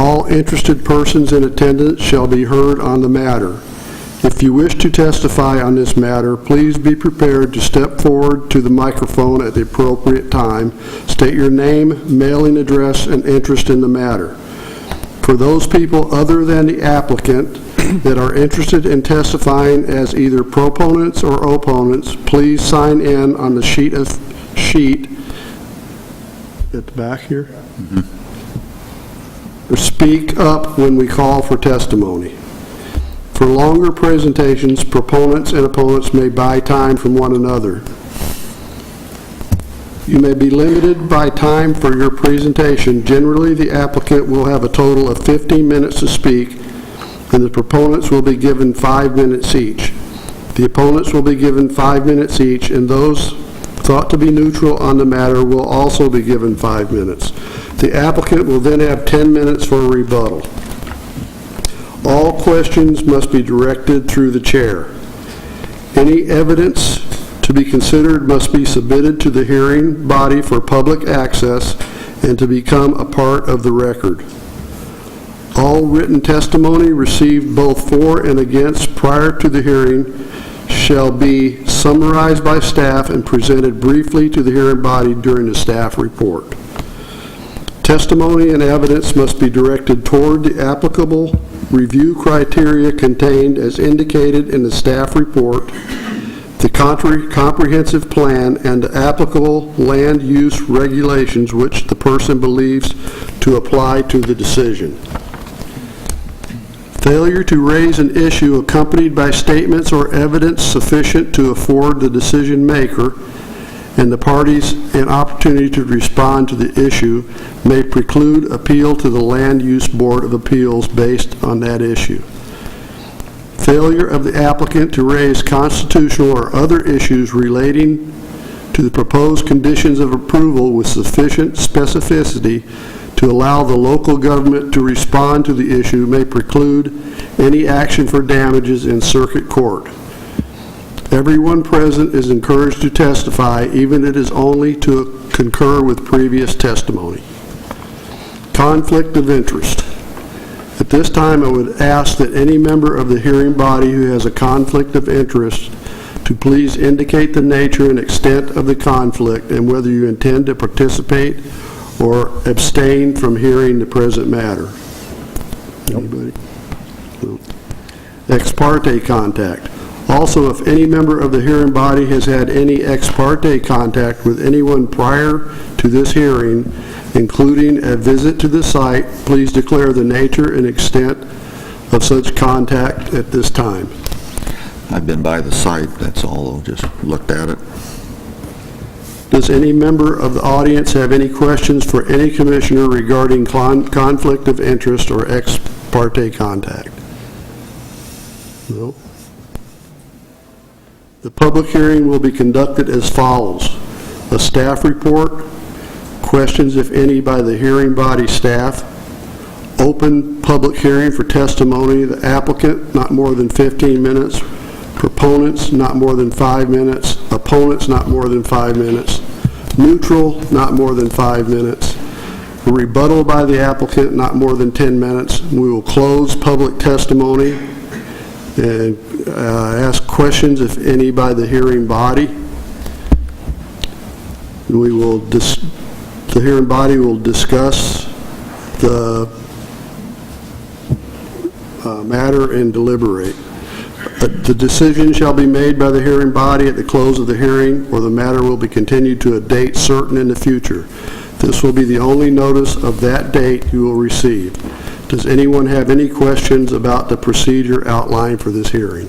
All interested persons in attendance shall be heard on the matter. If you wish to testify on this matter, please be prepared to step forward to the microphone at the appropriate time. State your name, mailing address, and interest in the matter. For those people other than the applicant that are interested in testifying as either proponents or opponents, please sign in on the sheet at the back here. Or speak up when we call for testimony. For longer presentations, proponents and opponents may buy time from one another. You may be limited by time for your presentation. Generally, the applicant will have a total of 15 minutes to speak, and the proponents will be given 5 minutes each. The opponents will be given 5 minutes each, and those thought to be neutral on the matter will also be given 5 minutes. The applicant will then have 10 minutes for a rebuttal. All questions must be directed through the chair. Any evidence to be considered must be submitted to the hearing body for public access and to become a part of the record. All written testimony received both for and against prior to the hearing shall be summarized by staff and presented briefly to the hearing body during the staff report. Testimony and evidence must be directed toward the applicable review criteria contained as indicated in the staff report, the comprehensive plan, and the applicable land use regulations which the person believes to apply to the decision. Failure to raise an issue accompanied by statements or evidence sufficient to afford the decision maker and the parties an opportunity to respond to the issue may preclude appeal to the Land Use Board of Appeals based on that issue. Failure of the applicant to raise constitutional or other issues relating to the proposed conditions of approval with sufficient specificity to allow the local government to respond to the issue may preclude any action for damages in circuit court. Everyone present is encouraged to testify, even if it is only to concur with previous testimony. Conflict of interest. At this time, I would ask that any member of the hearing body who has a conflict of interest to please indicate the nature and extent of the conflict and whether you intend to participate or abstain from hearing the present matter. Anybody? No. Ex parte contact. Also, if any member of the hearing body has had any ex parte contact with anyone prior to this hearing, including a visit to the site, please declare the nature and extent of such contact at this time. I've been by the site, that's all, just looked at it. Does any member of the audience have any questions for any commissioner regarding conflict of interest or ex parte contact? No. The public hearing will be conducted as follows. A staff report, questions if any by the hearing body staff, open public hearing for testimony, the applicant not more than 15 minutes, proponents not more than 5 minutes, opponents not more than 5 minutes, neutral not more than 5 minutes, a rebuttal by the applicant not more than 10 minutes. We will close public testimony and ask questions if any by the hearing body. The hearing body will discuss the matter and deliberate. The decision shall be made by the hearing body at the close of the hearing, or the matter will be continued to a date certain in the future. This will be the only notice of that date you will receive. Does anyone have any questions about the procedure outlined for this hearing?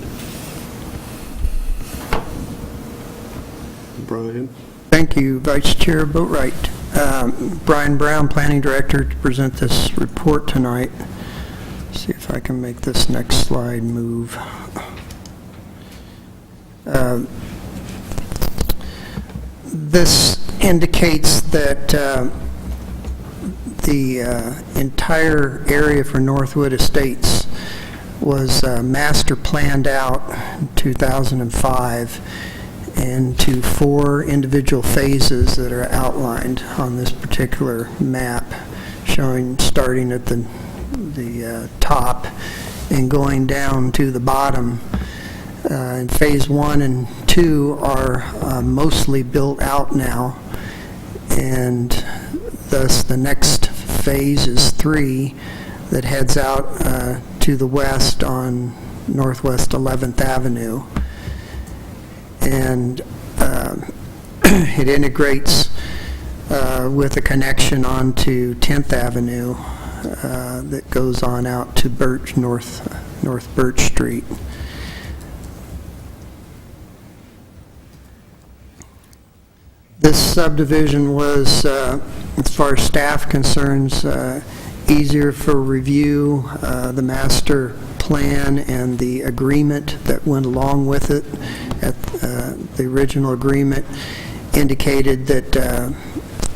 Brian? Thank you, Vice Chair Boatwright. Brian Brown, Planning Director, to present this report tonight. See if I can make this next slide move. This indicates that the entire area for Northwood Estates was master planned out in 2005 into 4 individual phases that are outlined on this particular map, showing starting at the top and going down to the bottom. And Phase 1 and 2 are mostly built out now, and thus the next phase is 3 that heads out to the west on Northwest 11th Avenue. And it integrates with a connection onto 10th Avenue that goes on out to North Birch Street. This subdivision was, as far as staff concerns, easier for review. The master plan and the agreement that went along with it, the original agreement indicated that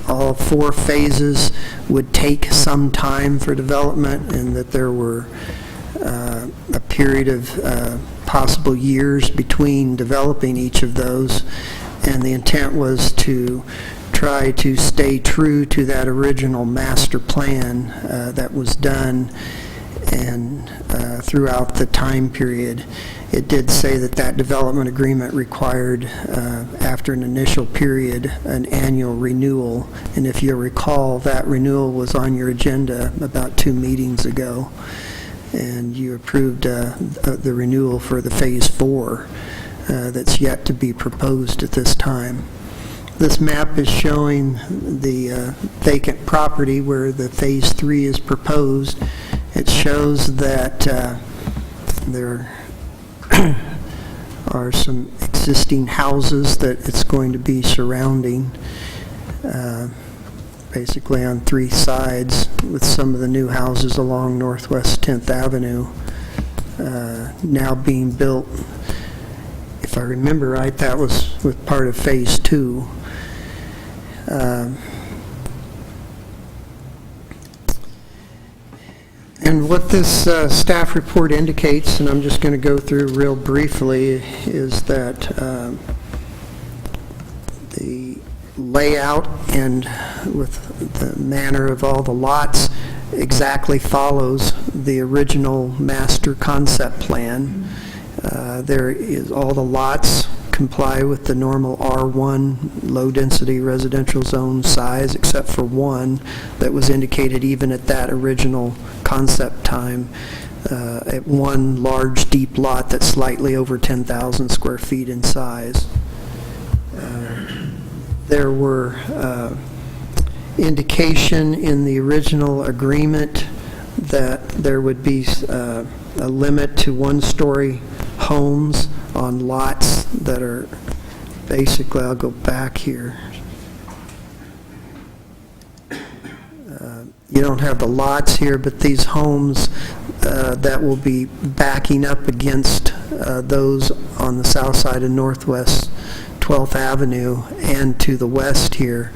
all 4 phases would take some time for development, and that there were a period of possible years between developing each of those. And the intent was to try to stay true to that original master plan that was done, and throughout the time period. It did say that that development agreement required, after an initial period, an annual renewal. And if you recall, that renewal was on your agenda about 2 meetings ago, and you approved the renewal for the Phase 4. That's yet to be proposed at this time. This map is showing the vacant property where the Phase 3 is proposed. It shows that there are some existing houses that it's going to be surrounding, basically on 3 sides, with some of the new houses along Northwest 10th Avenue now being built. If I remember right, that was with part of Phase 2. And what this staff report indicates, and I'm just going to go through real briefly, is that the layout and with the manner of all the lots exactly follows the original master concept plan. There is, all the lots comply with the normal R1 low-density residential zone size, except for one that was indicated even at that original concept time, at one large deep lot that's slightly over 10,000 square feet in size. There were indication in the original agreement that there would be a limit to 1-story homes on lots that are basically, I'll go back here. You don't have the lots here, but these homes that will be backing up against those on the south side of Northwest 12th Avenue and to the west here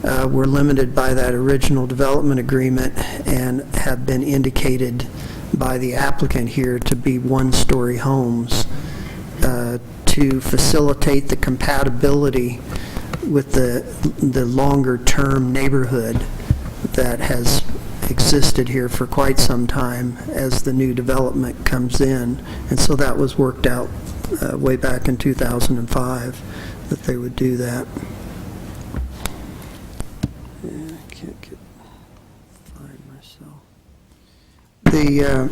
were limited by that original development agreement and have been indicated by the applicant here to be 1-story homes to facilitate the compatibility with the longer-term neighborhood that has existed here for quite some time as the new development comes in. And so that was worked out way back in 2005 that they would do that. I can't find myself. The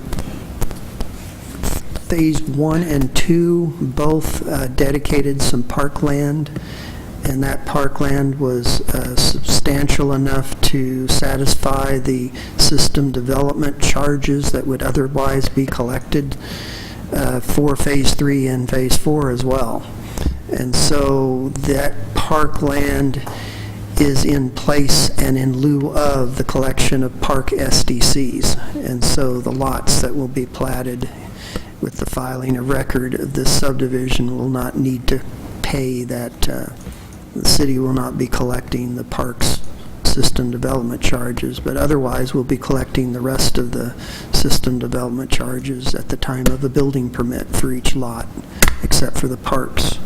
Phase 1 and 2 both dedicated some parkland, and that parkland was substantial enough to satisfy the system development charges that would otherwise be collected for Phase 3 and Phase 4 as well. And so that parkland is in place and in lieu of the collection of park SDCs. And so the lots that will be platted with the filing of record of this subdivision will not need to pay that. The city will not be collecting the parks system development charges, but otherwise we'll be collecting the rest of the system development charges at the time of a building permit for each lot, except for the parks.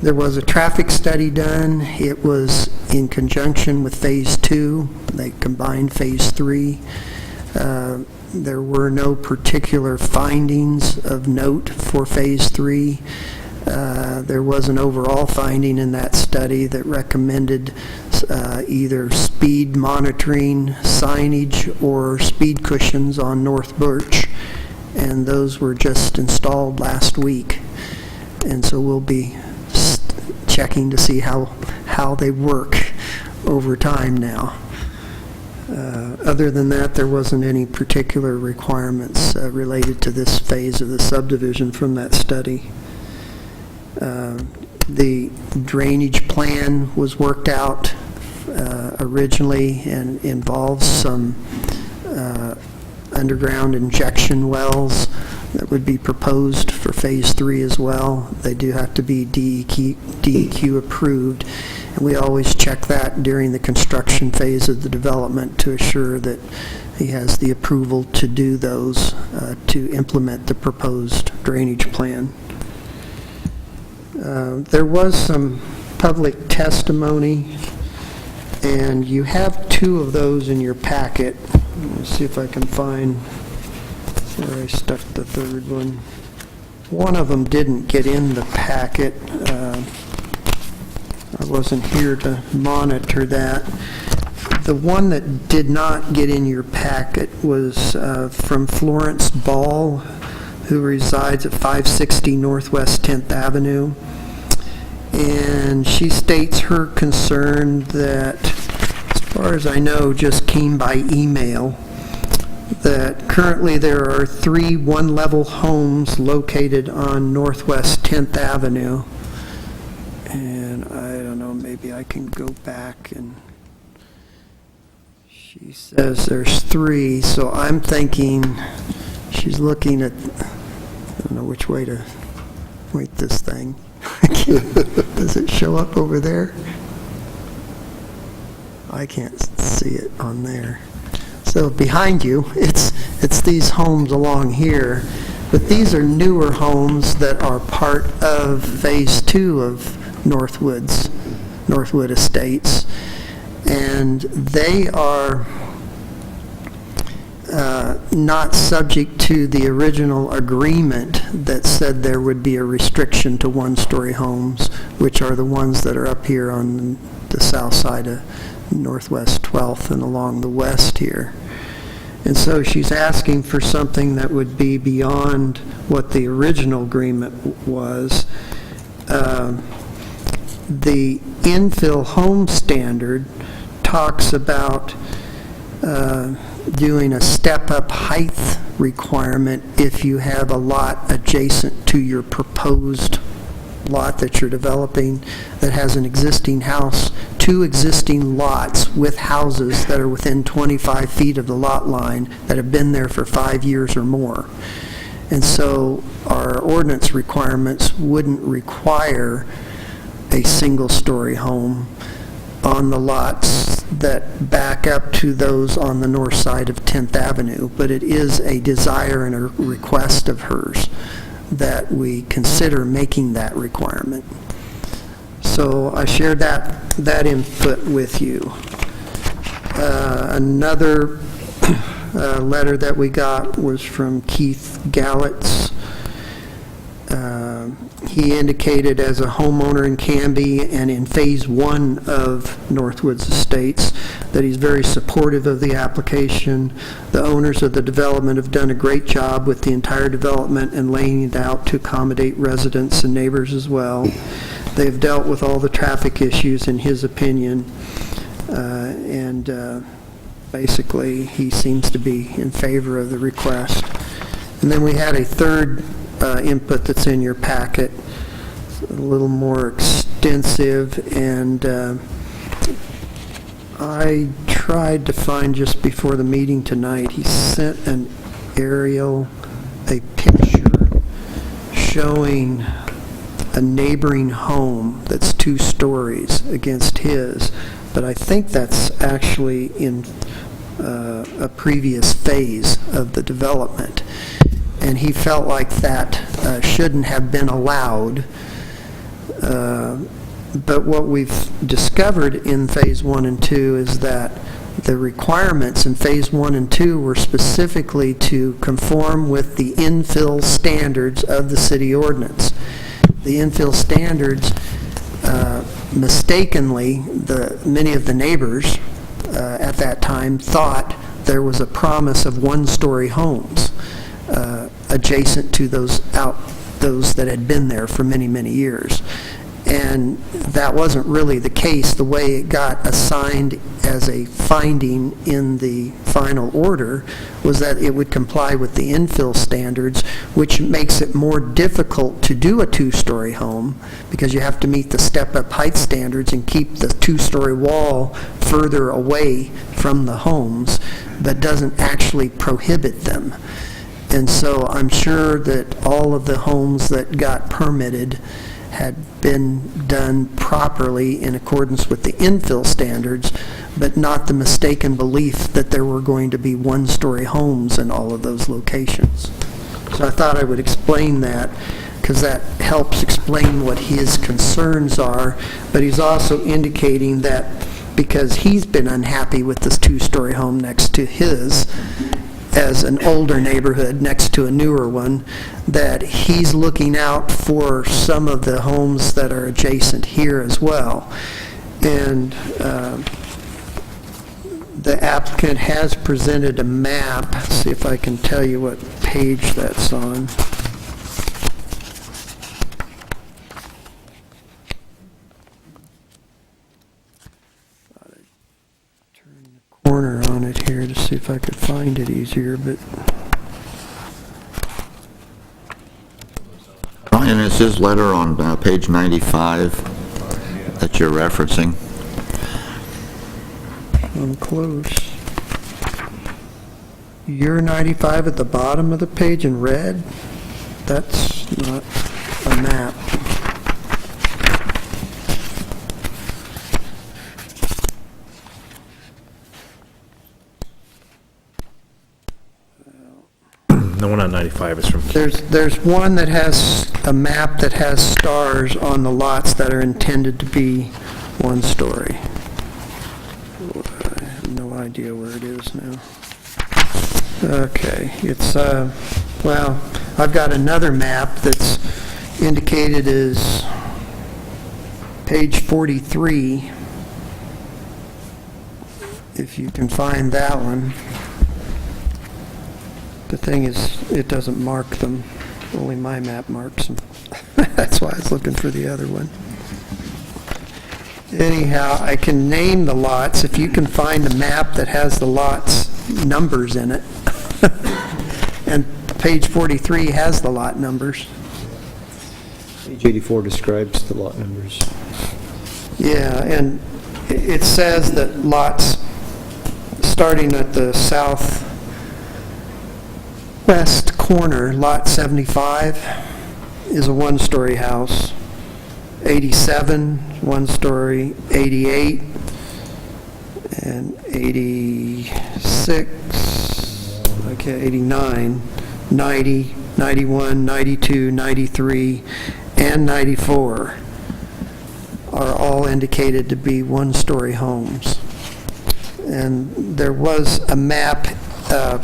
There was a traffic study done. It was in conjunction with Phase 2. They combined Phase 3. There were no particular findings of note for Phase 3. There was an overall finding in that study that recommended either speed monitoring signage or speed cushions on North Birch, and those were just installed last week. And so we'll be checking to see how they work over time now. Other than that, there wasn't any particular requirements related to this phase of the subdivision from that study. The drainage plan was worked out originally and involves some underground injection wells that would be proposed for Phase 3 as well. They do have to be DEQ approved, and we always check that during the construction phase of the development to assure that he has the approval to do those to implement the proposed drainage plan. There was some public testimony, and you have 2 of those in your packet. Let's see if I can find where I stuck the third one. One of them didn't get in the packet. I wasn't here to monitor that. The one that did not get in your packet was from Florence Ball, who resides at 560 Northwest 10th Avenue. And she states her concern that, as far as I know, just came by email, that currently there are 3 one-level homes located on Northwest 10th Avenue. And I don't know, maybe I can go back and... She says there's 3, so I'm thinking she's looking at... I don't know which way to point this thing. Does it show up over there? I can't see it on there. So behind you, it's these homes along here, but these are newer homes that are part of Phase 2 of Northwood Estates, and they are not subject to the original agreement that said there would be a restriction to one-story homes, which are the ones that are up here on the south side of Northwest 12th and along the west here. And so she's asking for something that would be beyond what the original agreement was. The infill home standard talks about doing a step-up height requirement if you have a lot adjacent to your proposed lot that you're developing that has an existing house, 2 existing lots with houses that are within 25 feet of the lot line that have been there for 5 years or more. And so our ordinance requirements wouldn't require a single-story home on the lots that back up to those on the north side of 10th Avenue, but it is a desire and a request of hers that we consider making that requirement. So I shared that input with you. Another letter that we got was from Keith Gallitz. He indicated as a homeowner in Canby and in Phase 1 of Northwoods Estates that he's very supportive of the application. The owners of the development have done a great job with the entire development and laying it out to accommodate residents and neighbors as well. They've dealt with all the traffic issues in his opinion, and basically he seems to be in favor of the request. And then we had a third input that's in your packet, a little more extensive, and I tried to find just before the meeting tonight, he sent an aerial, a picture showing a neighboring home that's 2 stories against his, but I think that's actually in a previous phase of the development. And he felt like that shouldn't have been allowed. But what we've discovered in Phase 1 and 2 is that The requirements in Phase 1 and 2 were specifically to conform with the infill standards of the city ordinance. The infill standards, mistakenly, many of the neighbors at that time thought there was a promise of one-story homes adjacent to those that had been there for many, many years. And that wasn't really the case. The way it got assigned as a finding in the final order was that it would comply with the infill standards, which makes it more difficult to do a two-story home because you have to meet the step-up height standards and keep the two-story wall further away from the homes, but doesn't actually prohibit them. And so I'm sure that all of the homes that got permitted had been done properly in accordance with the infill standards, but not the mistaken belief that there were going to be one-story homes in all of those locations. So I thought I would explain that, because that helps explain what his concerns are, but he's also indicating that because he's been unhappy with this two-story home next to his, as an older neighborhood next to a newer one, that he's looking out for some of the homes that are adjacent here as well. And the applicant has presented a map. Let's see if I can tell you what page that's on. Corner on it here to see if I could find it easier, but Brian, is his letter on page 95 that you're referencing? I'm close. You're 95 at the bottom of the page in red? That's not a map. The one on 95 is from... There's one that has a map that has stars on the lots that are intended to be one story. I have no idea where it is now. Okay, it's, well, I've got another map that's indicated as page 43, if you can find that one. The thing is, it doesn't mark them. Only my map marks them. That's why I was looking for the other one. Anyhow, I can name the lots if you can find a map that has the lots numbers in it. And page 43 has the lot numbers. Page 84 describes the lot numbers. Yeah, and it says that lots starting at the southwest corner, lot 75 is a one-story house. 87, one story, 88, and 86, okay, 89, 90, 91, 92, 93, and 94 are all indicated to be one-story homes. And there was a map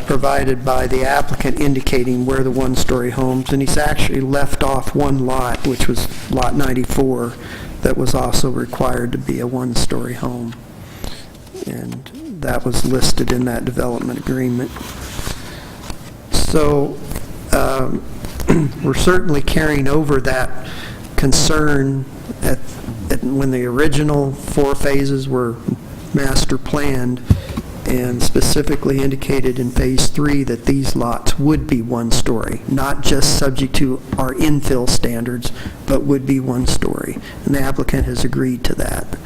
provided by the applicant indicating where the one-story homes, and he's actually left off one lot, which was lot 94, that was also required to be a one-story home. And that was listed in that development agreement. So we're certainly carrying over that concern when the original 4 phases were master planned, and specifically indicated in phase 3 that these lots would be one story, not just subject to our infill standards, but would be one story. And the applicant has agreed to that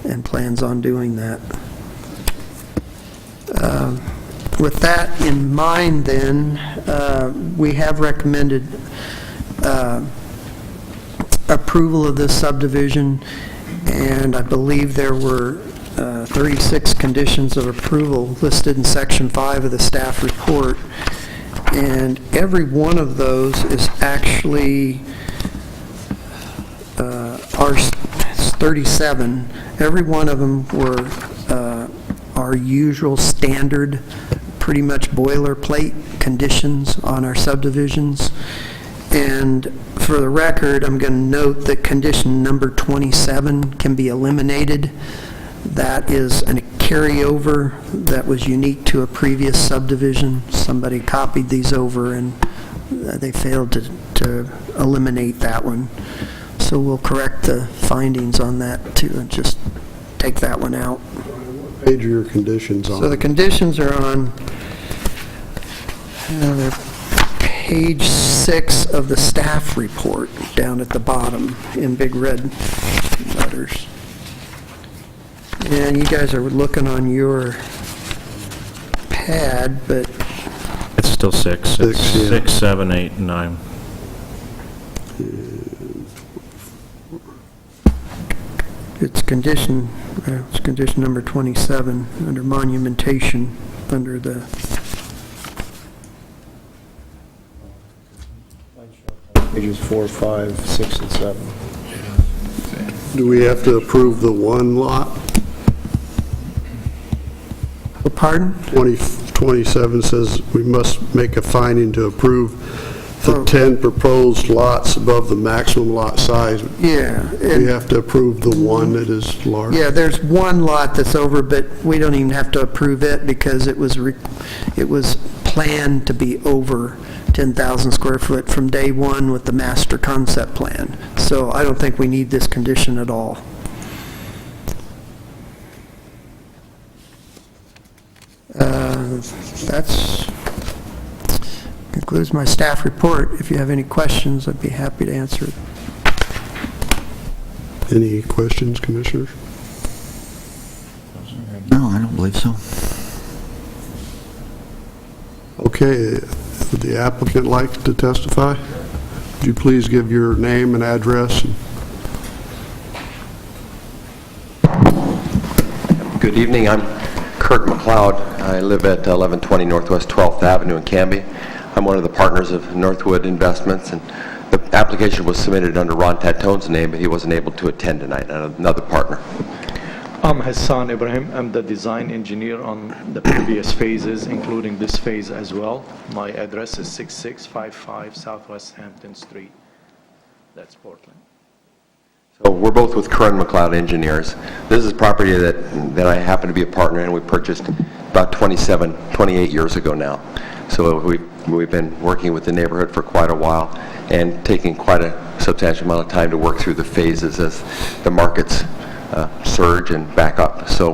and plans on doing that. With that in mind then, we have recommended approval of this subdivision, and I believe there were 36 conditions of approval listed in section 5 of the staff report, and every one of those is actually 37. Every one of them our usual standard, pretty much boilerplate conditions on our subdivisions. And for the record, I'm going to note that condition number 27 can be eliminated. That is a carryover that was unique to a previous subdivision. Somebody copied these over and they failed to eliminate that one. So we'll correct the findings on that too and just take that one out. Page are your conditions on? So the conditions are on they're page 6 of the staff report, down at the bottom in big red letters. And you guys are looking on your pad, but It's still 6. Six, It's yeah. 6, 7, 8, and 9. it's condition number 27, under monumentation, under the, Pages 4, 5, 6, and 7. Do we have to approve the one lot? oh, pardon? 27 says we must make a finding to approve the Oh. 10 proposed lots above the maximum lot size. Yeah. We and- have to approve the one that is large. Yeah, there's one lot that's over, but we don't even have to approve it because it was planned to be over 10,000 square foot from day one with the master concept plan. So I don't think we need this condition at all. That's concludes my staff report. If you have any questions, I'd be happy to answer. Any questions, Commissioners? No, I don't believe so. Okay, would the applicant like to testify? Would you please give your name and address? Good evening, I'm Kurt McLeod. I live at 1120 Northwest 12th Avenue in Canby. I'm one of the partners of Northwood Investments, and the application was submitted under Ron Tatone's name, but he wasn't able to attend tonight, another partner. I'm Hassan Ibrahim. I'm the design engineer on the previous phases, including this phase as well. My address is 6655 Southwest Hampton Street. That's Portland. So we're both with Curran McLeod Engineers. This is property that I happen to be a partner in. We purchased about 28 years ago now. So we've been working with the neighborhood for quite a while and taking quite a substantial amount of time to work through the phases as the markets surge and back up. So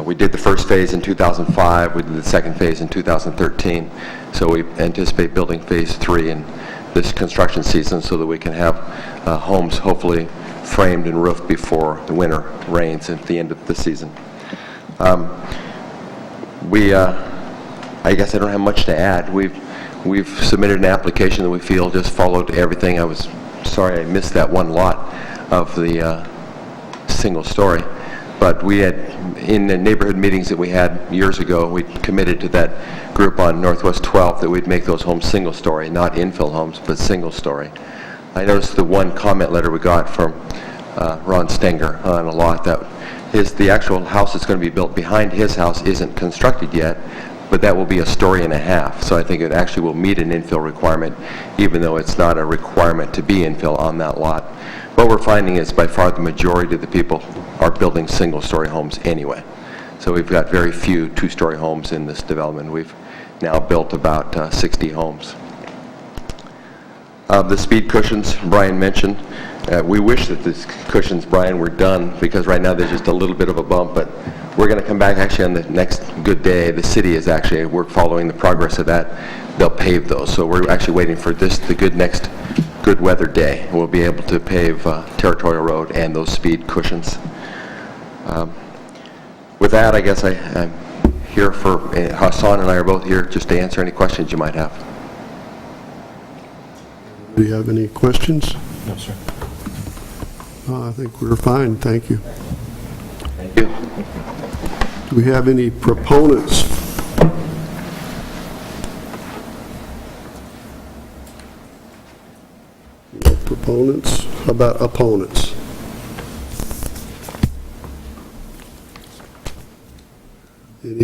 we did the first phase in 2005, we did the second phase in 2013. So we anticipate building phase 3 in this construction season so that we can have homes hopefully framed and roofed before the winter rains at the end of the season. I guess I don't have much to add. We've submitted an application that we feel just followed everything. I was sorry I missed that one lot of the single story, but we had, in the neighborhood meetings that we had years ago, we committed to that group on Northwest 12th that we'd make those homes single story, not infill homes, but single story. I noticed the one comment letter we got from Ron Stenger on a lot that the actual house that's going to be built behind his house isn't constructed yet, but that will be a story and a half. So I think it actually will meet an infill requirement, even though it's not a requirement to be infill on that lot. What we're finding is by far the majority of the people are building single-story homes anyway. So we've got very few two-story homes in this development. We've now built about 60 homes. The speed cushions Brian mentioned, we wish that these cushions, Brian, were done because right now there's just a little bit of a bump, but we're going to come back actually on the next good day. The city is actually, we're following the progress of that. They'll pave those. So we're actually waiting for the next good weather day. We'll be able to pave Territorial Road and those speed cushions. With that, I guess I'm here for, Hassan and I are both here just to answer any questions you might have. Do you have any questions? No, sir. I think we're fine, thank you. Thank you. Do we have any proponents? No proponents? How about opponents?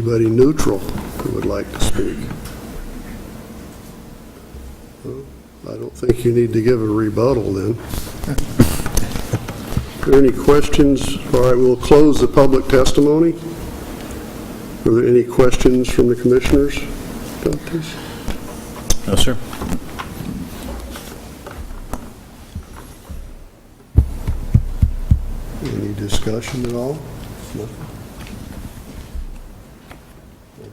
anybody neutral who would like to speak? Well, I don't think you need to give a rebuttal then. Are there any questions? All right, we'll close the public testimony. Are there any questions from the commissioners? Doctors? No, sir. Any discussion at all? No?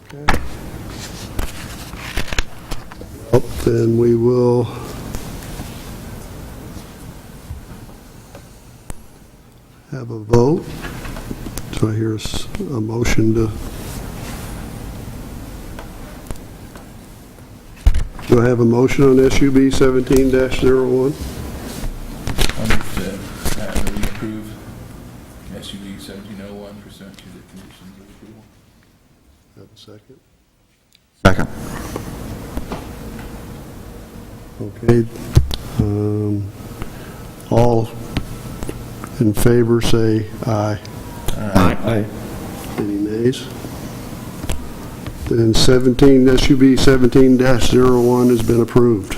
Okay. Well, then we will have a vote. So here's a motion to... Do I have a motion on SUB 17-01? I'll move that we approve SUV 1701 pursuant to the conditions of approval. Have a second? Second. Okay. All in favor say aye. Aye. Any nays? Then SUB 17-01 has been approved.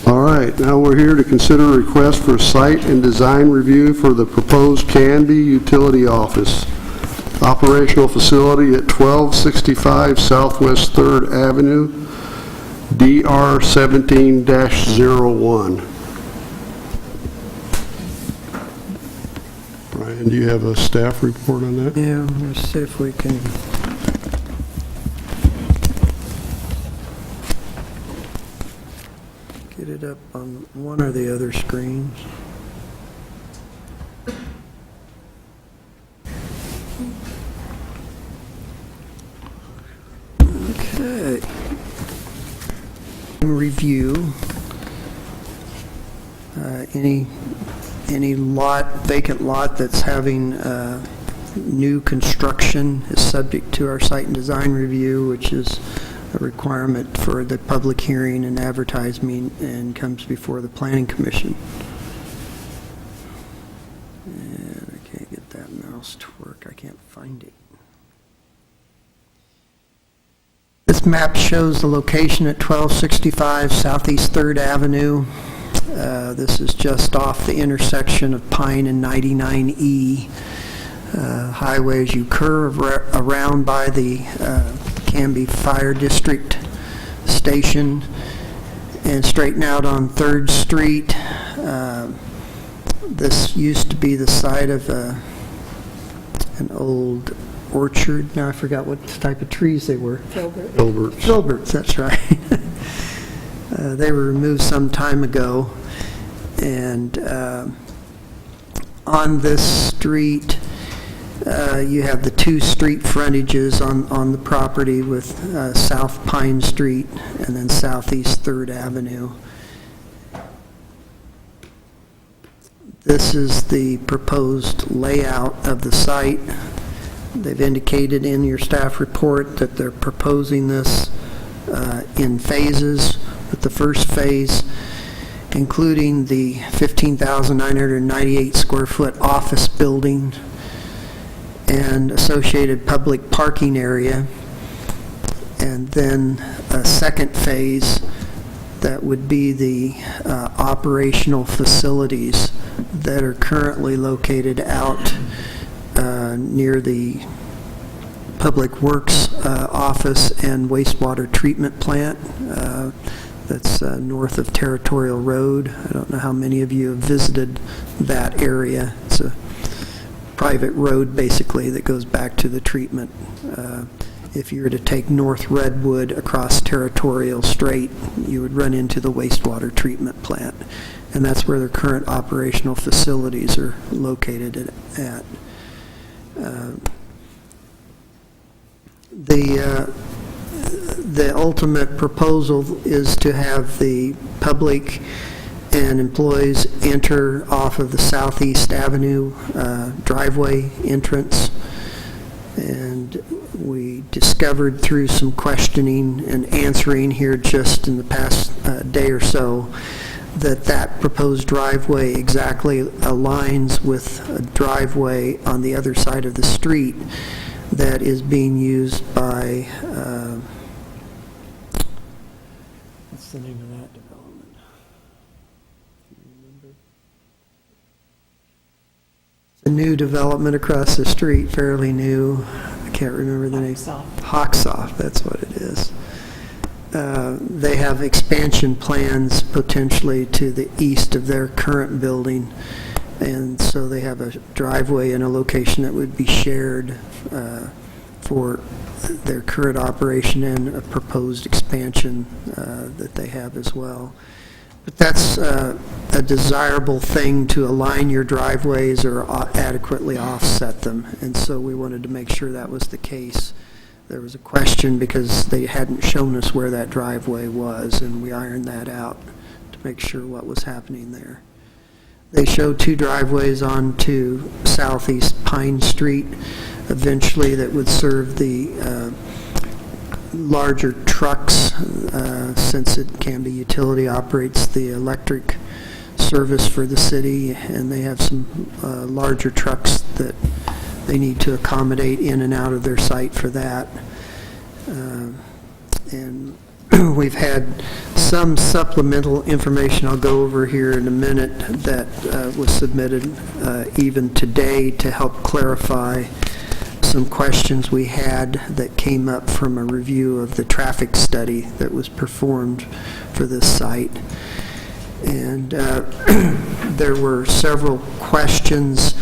All right, now we're here to consider a request for a site and design review for the proposed Canby Utility Office, operational facility at 1265 Southwest 3rd Avenue, DR 17-01. Brian, do you have a staff report on that? Yeah, let's see if we can... get it up on one or the other screens. Okay. Review. Any vacant lot that's having new construction is subject to our site and design review, which is a requirement for the public hearing and advertising, and comes before the Planning Commission. And I can't get that mouse to work. I can't find it. This map shows the location at 1265 Southeast 3rd Avenue. This is just off the intersection of Pine and 99E. Highway as you curve around by the Canby Fire District Station and straighten out on 3rd Street. This used to be the site of an old orchard. Now I forgot what type of trees they were. Filberts. Filberts, that's right. They were removed some time ago. And on this street, you have the two street frontages on the property with South Pine Street and then Southeast 3rd Avenue. This is the proposed layout of the site. They've indicated in your staff report that they're proposing this in phases, with the first phase including the 15,998 square foot office building and associated public parking area, and then a second phase that would be the operational facilities that are currently located out near the Public Works office and wastewater treatment plant that's north of Territorial Road. I don't know how many of you have visited that area. It's a private road, basically, that goes back to the treatment. If you were to take North Redwood across Territorial straight, you would run into the wastewater treatment plant. And that's where their current operational facilities are located at. The ultimate proposal is to have the public and employees enter off of the Southeast Avenue driveway entrance. And we discovered through some questioning and answering here just in the past day or so that proposed driveway exactly aligns with a driveway on the other side of the street that is being used by, what's the name of that development? Do you remember? A new development across the street, fairly new. I can't remember the name. Hawksoft, that's what it is. They have expansion plans potentially to the east of their current building, and so they have a driveway in a location that would be shared for their current operation and a proposed expansion that they have as well. But that's a desirable thing, to align your driveways or adequately offset them, and so we wanted to make sure that was the case. There was a question because they hadn't shown us where that driveway was, and we ironed that out to make sure what was happening there. They show two driveways onto Southeast Pine Street eventually that would serve the larger trucks, since it Canby Utility operates the electric service for the city, and they have some larger trucks that they need to accommodate in and out of their site for that. And we've had some supplemental information I'll go over here in a minute that was submitted even today to help clarify some questions we had that came up from a review of the traffic study that was performed for this site. And there were several questions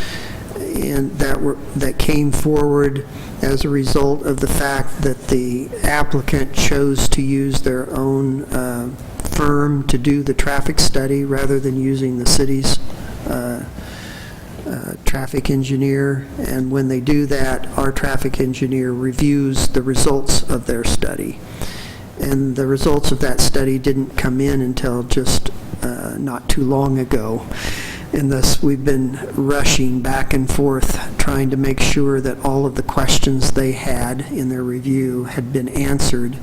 that came forward as a result of the fact that the applicant chose to use their own firm to do the traffic study rather than using the city's traffic engineer. And when they do that, our traffic engineer reviews the results of their study. And the results of that study didn't come in until just not too long ago. And thus we've been rushing back and forth trying to make sure that all of the questions they had in their review had been answered.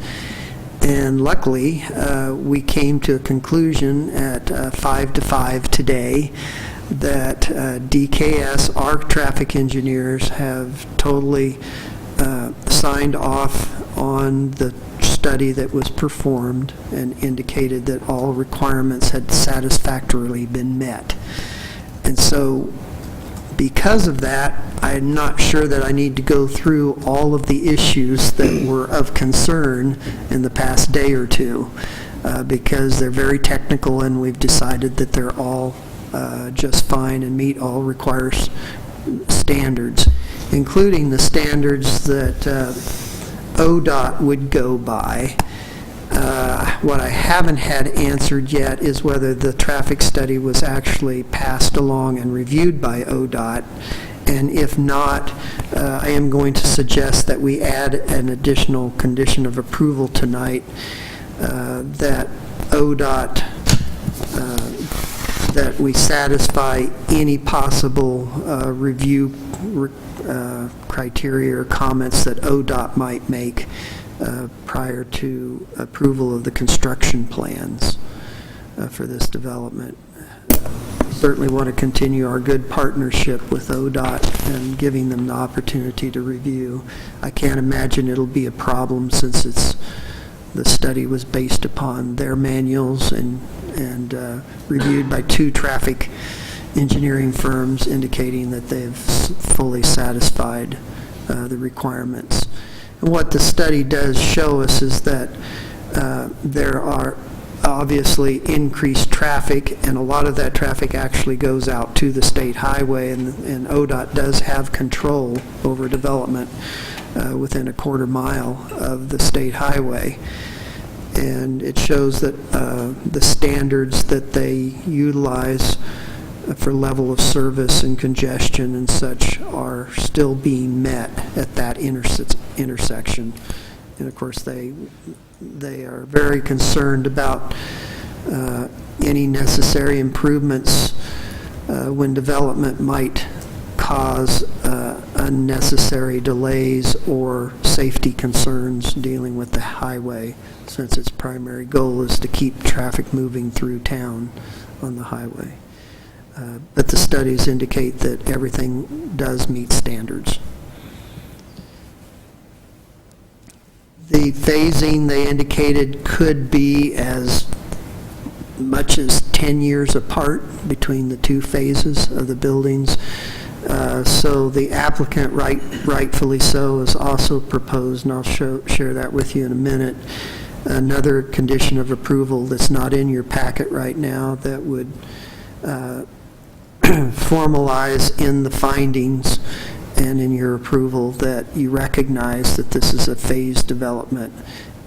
And luckily, we came to a conclusion at 5 to 5 today that DKS, our traffic engineers, have totally signed off on the study that was performed and indicated that all requirements had satisfactorily been met. And so because of that, I'm not sure that I need to go through all of the issues that were of concern in the past day or two, because they're very technical, and we've decided that they're all just fine and meet all required standards, including the standards that ODOT would go by. What I haven't had answered yet is whether the traffic study was actually passed along and reviewed by ODOT, and if not, I am going to suggest that we add an additional condition of approval tonight, that ODOT, that we satisfy any possible review criteria or comments that ODOT might make prior to approval of the construction plans for this development. Certainly want to continue our good partnership with ODOT and giving them the opportunity to review. I can't imagine it'll be a problem, since the study was based upon their manuals and reviewed by two traffic engineering firms, indicating that they've fully satisfied the requirements. And what the study does show us is that there are obviously increased traffic, and a lot of that traffic actually goes out to the state highway, and ODOT does have control over development within a quarter mile of the state highway. And it shows that the standards that they utilize for level of service and congestion and such are still being met at that intersection. And of course, they are very concerned about any necessary improvements when development might cause unnecessary delays or safety concerns dealing with the highway, since its primary goal is to keep traffic moving through town on the highway. But the studies indicate that everything does meet standards. The phasing, they indicated, could be as much as 10 years apart between the two phases of the buildings. So the applicant, rightfully so, has also proposed, and I'll share that with you in a minute, another condition of approval that's not in your packet right now that would formalize in the findings and in your approval that you recognize that this is a phased development,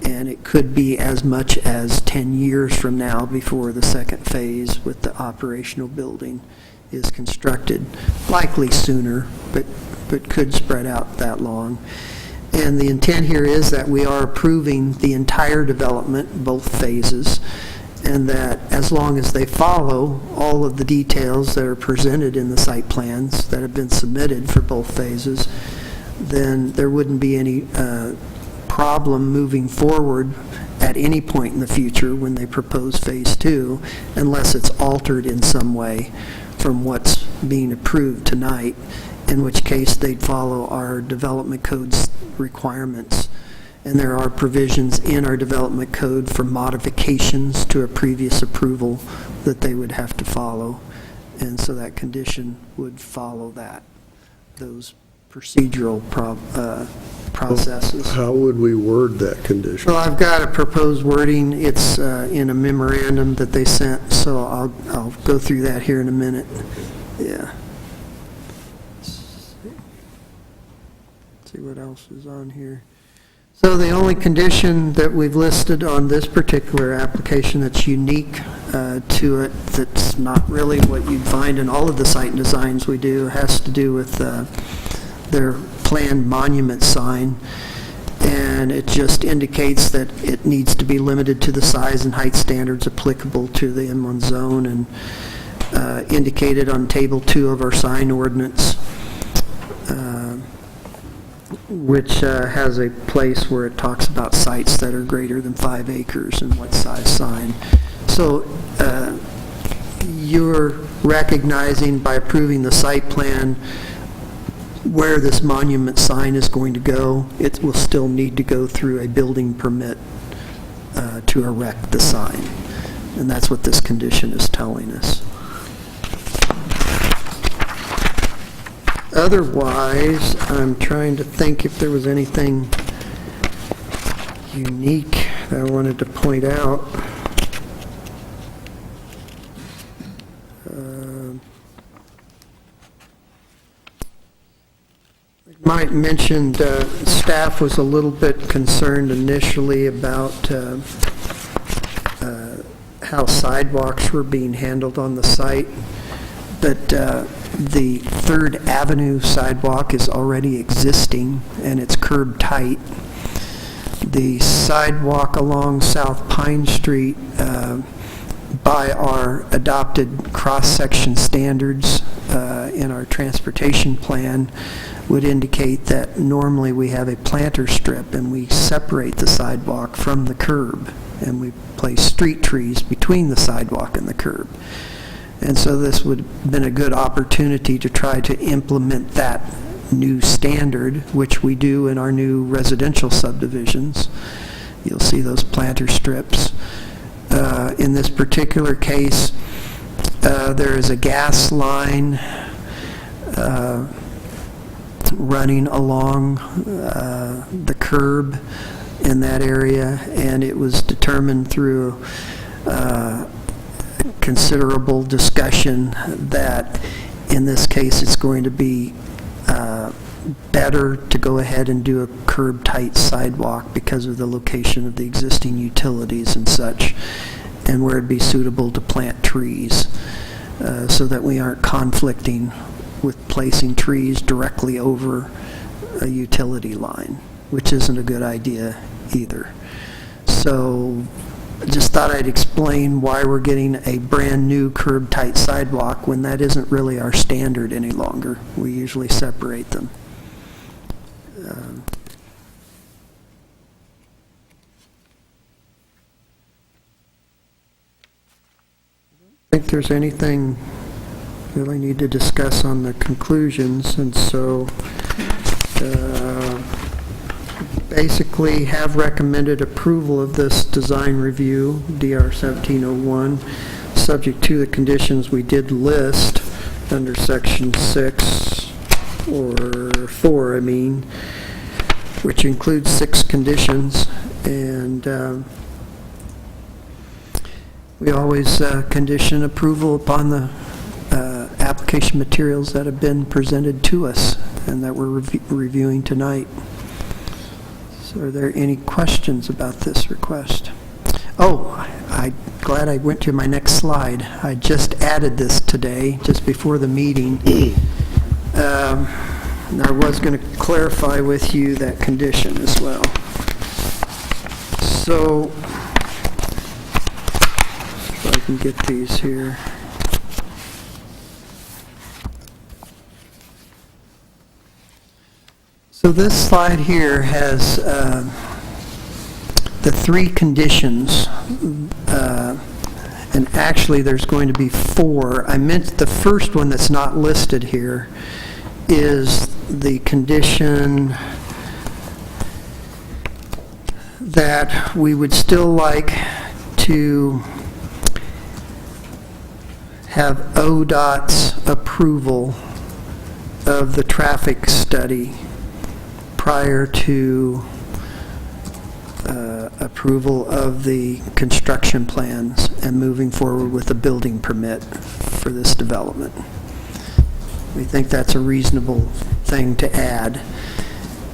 and it could be as much as 10 years from now before the second phase with the operational building is constructed, likely sooner, but could spread out that long. And the intent here is that we are approving the entire development, both phases, and that as long as they follow all of the details that are presented in the site plans that have been submitted for both phases, then there wouldn't be any problem moving forward at any point in the future when they propose Phase 2, unless it's altered in some way from what's being approved tonight, in which case they'd follow our development code's requirements. And there are provisions in our development code for modifications to a previous approval that they would have to follow. And so that condition would follow those procedural processes. How would we word that condition? Well, I've got a proposed wording. It's in a memorandum that they sent, so I'll go through that here in a minute. Yeah. Let's see what else is on here. So the only condition that we've listed on this particular application that's unique to it, that's not really what you'd find in all of the site designs we do, has to do with their planned monument sign. And it just indicates that it needs to be limited to the size and height standards applicable to the M1 zone, and indicated on Table 2 of our sign ordinance, which has a place where it talks about sites that are greater than 5 acres and what size sign. So you're recognizing by approving the site plan where this monument sign is going to go. It will still need to go through a building permit to erect the sign. And that's what this condition is telling us. Otherwise, I'm trying to think if there was anything unique that I wanted to point out. Might mentioned staff was a little bit concerned initially about how sidewalks were being handled on the site, but the 3rd Avenue sidewalk is already existing and it's curb tight. The sidewalk along South Pine Street, by our adopted cross-section standards in our transportation plan, would indicate that normally we have a planter strip and we separate the sidewalk from the curb, and we place street trees between the sidewalk and the curb. And so this would have been a good opportunity to try to implement that new standard, which we do in our new residential subdivisions. You'll see those planter strips. In this particular case, there is a gas line running along the curb in that area, and it was determined through considerable discussion that in this case it's going to be better to go ahead and do a curb-tight sidewalk because of the location of the existing utilities and such, and where it'd be suitable to plant trees so that we aren't conflicting with placing trees directly over a utility line, which isn't a good idea either. So I just thought I'd explain why we're getting a brand new curb-tight sidewalk when that isn't really our standard any longer. We usually separate them. I think there's anything really need to discuss on the conclusions, and so basically have recommended approval of this design review, DR 1701, subject to the conditions we did list under section 6, or 4, I mean, which includes 6 conditions, and we always condition approval upon the application materials that have been presented to us and that we're reviewing tonight. So are there any questions about this request? Oh, I'm glad I went to my next slide. I just added this today, just before the meeting. And I was going to clarify with you that condition as well. So, if I can get these here. So this slide here has the 3 conditions, and actually there's going to be 4. I meant the first one that's not listed here is the condition that we would still like to have ODOT's approval of the traffic study prior to approval of the construction plans and moving forward with a building permit for this development. We think that's a reasonable thing to add.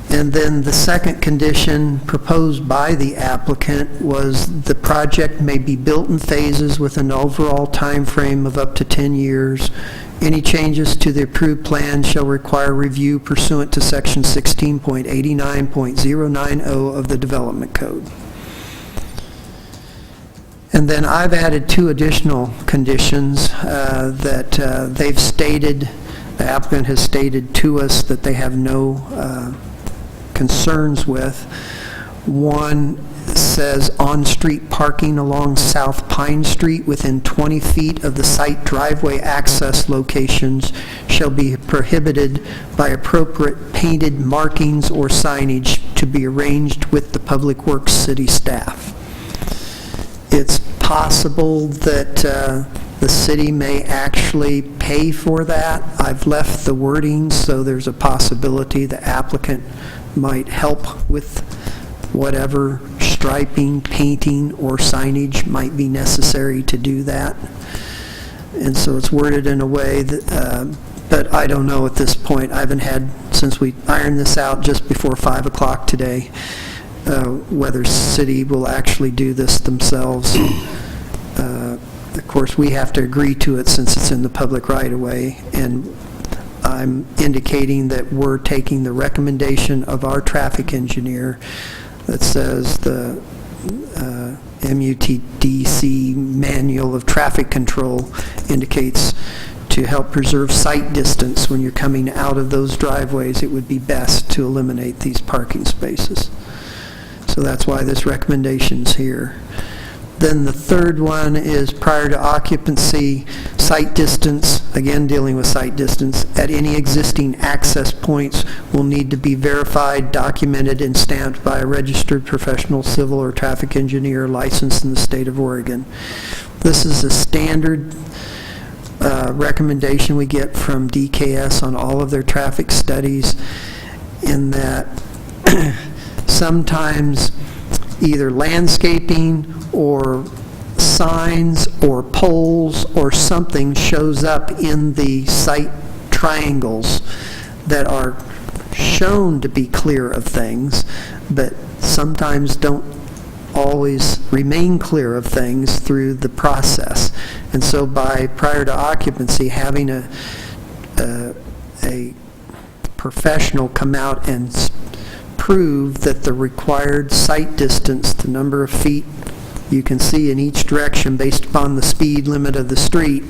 And then the second condition proposed by the applicant was the project may be built in phases with an overall time frame of up to 10 years. Any changes to the approved plan shall require review pursuant to section 16.89.090 of the Development Code. And then I've added 2 additional conditions that they've stated, the applicant has stated to us that they have no concerns with. One says on-street parking along South Pine Street within 20 feet of the site driveway access locations shall be prohibited by appropriate painted markings or signage to be arranged with the Public Works City staff. It's possible that the city may actually pay for that. I've left the wording so there's a possibility the applicant might help with whatever striping, painting, or signage might be necessary to do that. And so it's worded in a way that, but I don't know at this point. I haven't had, since we ironed this out just before 5 o'clock today, whether city will actually do this themselves. Of course, we have to agree to it since it's in the public right-of-way, and I'm indicating that we're taking the recommendation of our traffic engineer that says the MUTDC Manual of Traffic Control indicates to help preserve sight distance when you're coming out of those driveways, it would be best to eliminate these parking spaces. So that's why this recommendation's here. Then the third one is prior to occupancy, sight distance, again dealing with sight distance, at any existing access points will need to be verified, documented, and stamped by a registered professional civil or traffic engineer licensed in the state of Oregon. This is a standard recommendation we get from DKS on all of their traffic studies, in that sometimes either landscaping or signs or poles or something shows up in the site triangles that are shown to be clear of things, but sometimes don't always remain clear of things through the process. And so by prior to occupancy, having a professional come out and prove that the required sight distance, the number of feet you can see in each direction based upon the speed limit of the street,